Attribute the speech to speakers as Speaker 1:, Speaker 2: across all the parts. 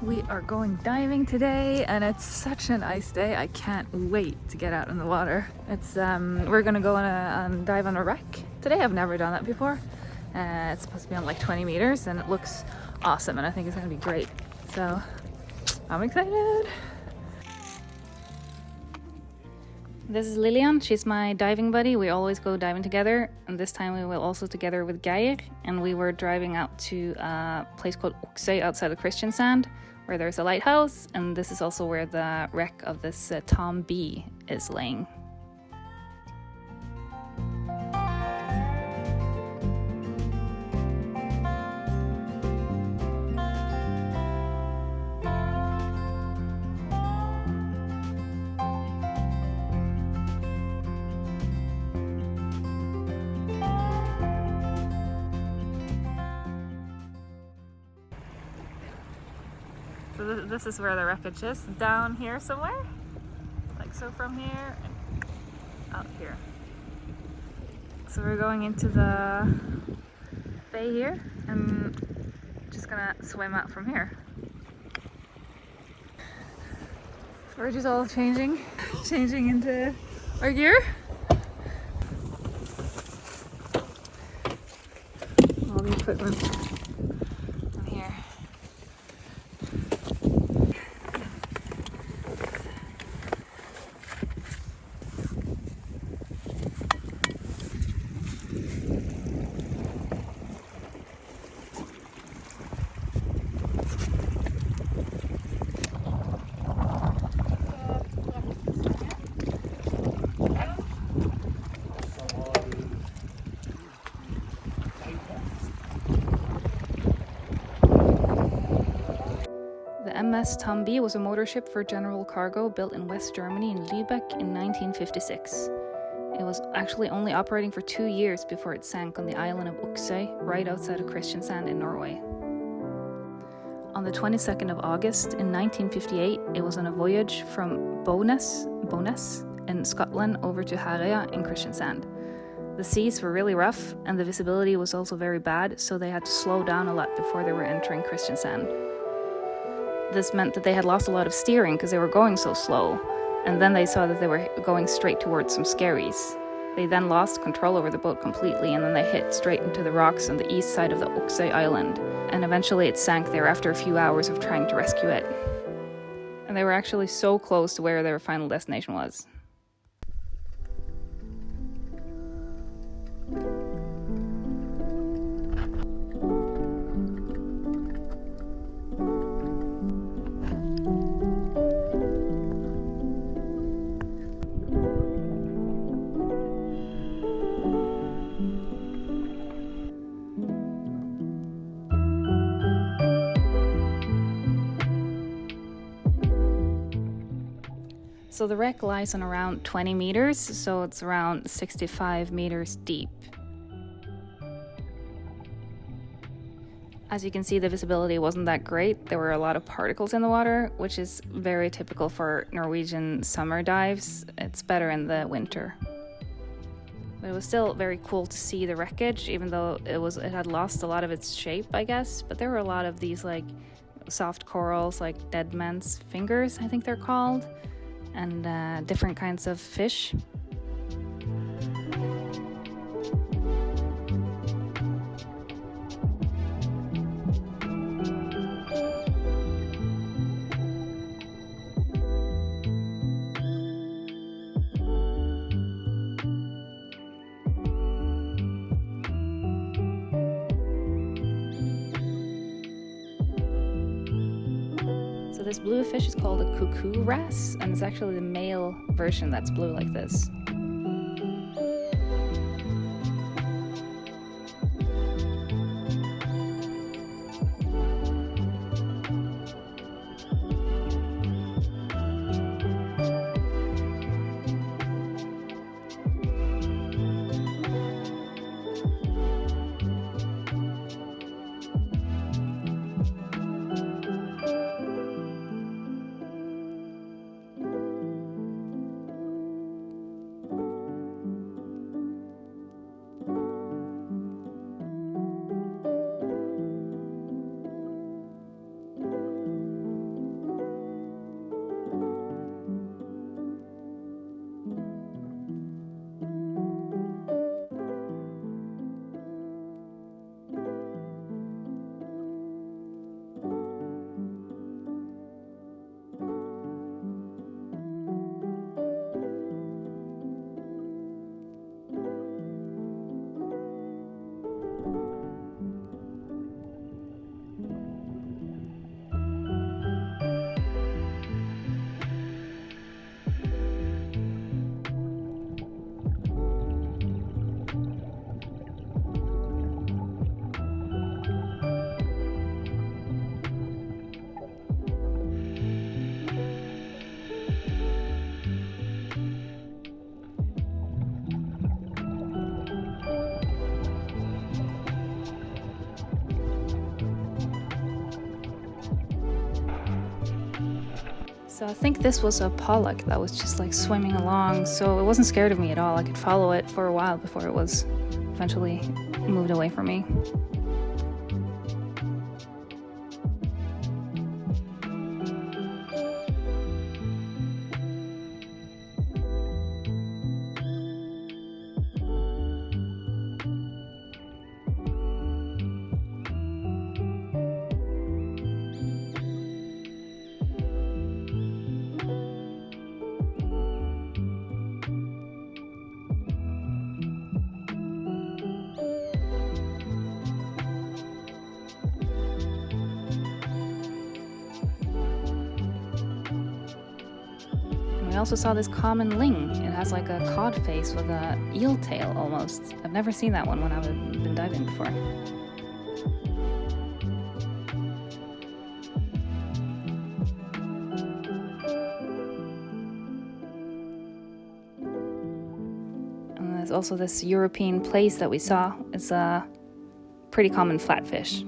Speaker 1: We are going diving today and it's such a nice day. I can't wait to get out in the water. We're gonna go on a dive on a wreck today. I've never done that before. It's supposed to be on like 20 meters and it looks awesome and I think it's gonna be great. So I'm excited. This is Lillian, she's my diving buddy. We always go diving together, and this time we will also together with Geir, and we were driving out to a place called Oksøy outside of Kristiansand, where there's a lighthouse, and this is also where the wreck of this Tom B is laying. So this is where the wreckage is, down here somewhere, like so from here and out here. So we're going into the bay here and just gonna swim out from here. So we're just all changing into our gear. All the equipment. The MS Tumi was a motor ship for general cargo built in West Germany in Lübeck in 1956. It was actually only operating for 2 years before it sank on the island of Oksøy, right outside of Kristiansand in Norway. On the 22nd of August in 1958, it was on a voyage from Bowness in Scotland over to Herøya in Kristiansand. The seas were really rough and the visibility was also very bad, so they had to slow down a lot before they were entering Kristiansand. This meant that they had lost a lot of steering because they were going so slow, and then they saw that they were going straight towards some skerries. They then lost control over the boat completely, and then they hit straight into the rocks on the east side of the Oksøy island, and eventually it sank there after a few hours of trying to rescue it. And they were actually so close to where their final destination was. So the wreck lies on around 20 meters, so it's around 65 meters deep. As you can see, the visibility wasn't that great. There were a lot of particles in the water, which is very typical for Norwegian summer dives. It's better in the winter. But it was still very cool to see the wreckage, even though it had lost a lot of its shape, I guess. But there were a lot of these like soft corals, like dead man's fingers, I think they're called, and different kinds of fish. So this blue fish is called a cuckoo wrasse, and it's actually the male version that's blue like this. So I think this was a pollock that was just like swimming along, so it wasn't scared of me at all. I could follow it for a while before it was eventually moved away from me. We also saw this common ling. It has like a cod face with a eel tail almost. I've never seen that one when I've been diving before. And there's also this European plaice that we saw. It's a pretty common flatfish.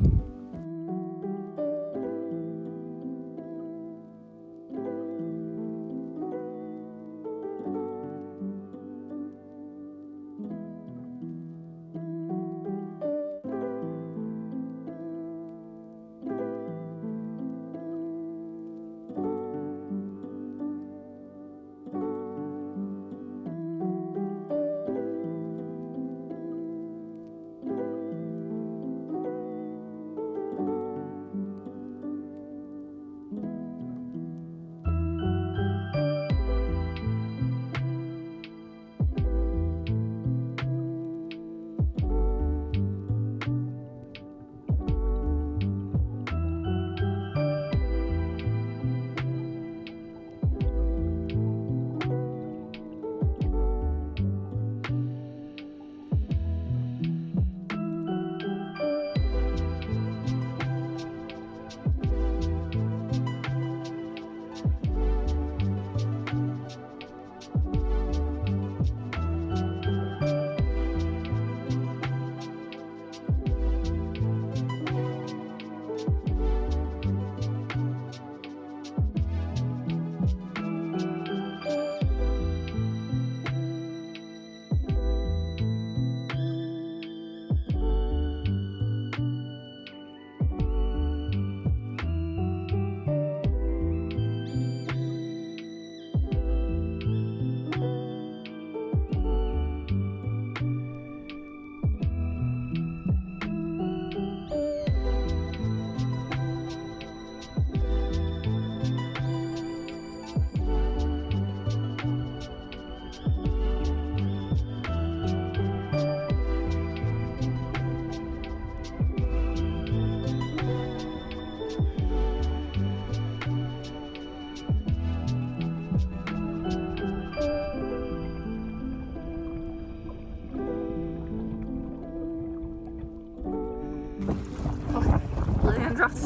Speaker 1: Lillian dropped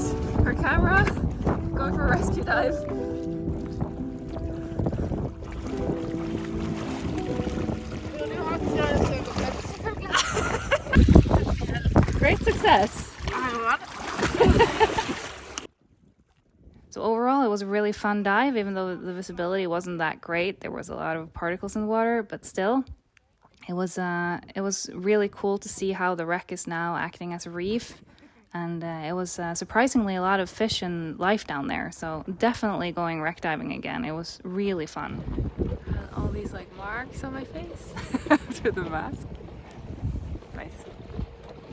Speaker 1: her camera, going for a rescue dive. Great success. So overall, it was a really fun dive, even though the visibility wasn't that great. There was a lot of particles in the water, but still, it was really cool to see how the wreck is now acting as a reef. And it was surprisingly a lot of fish and life down there. So definitely going wreck diving again. It was really fun. All these like marks on my face through the mask. Nice.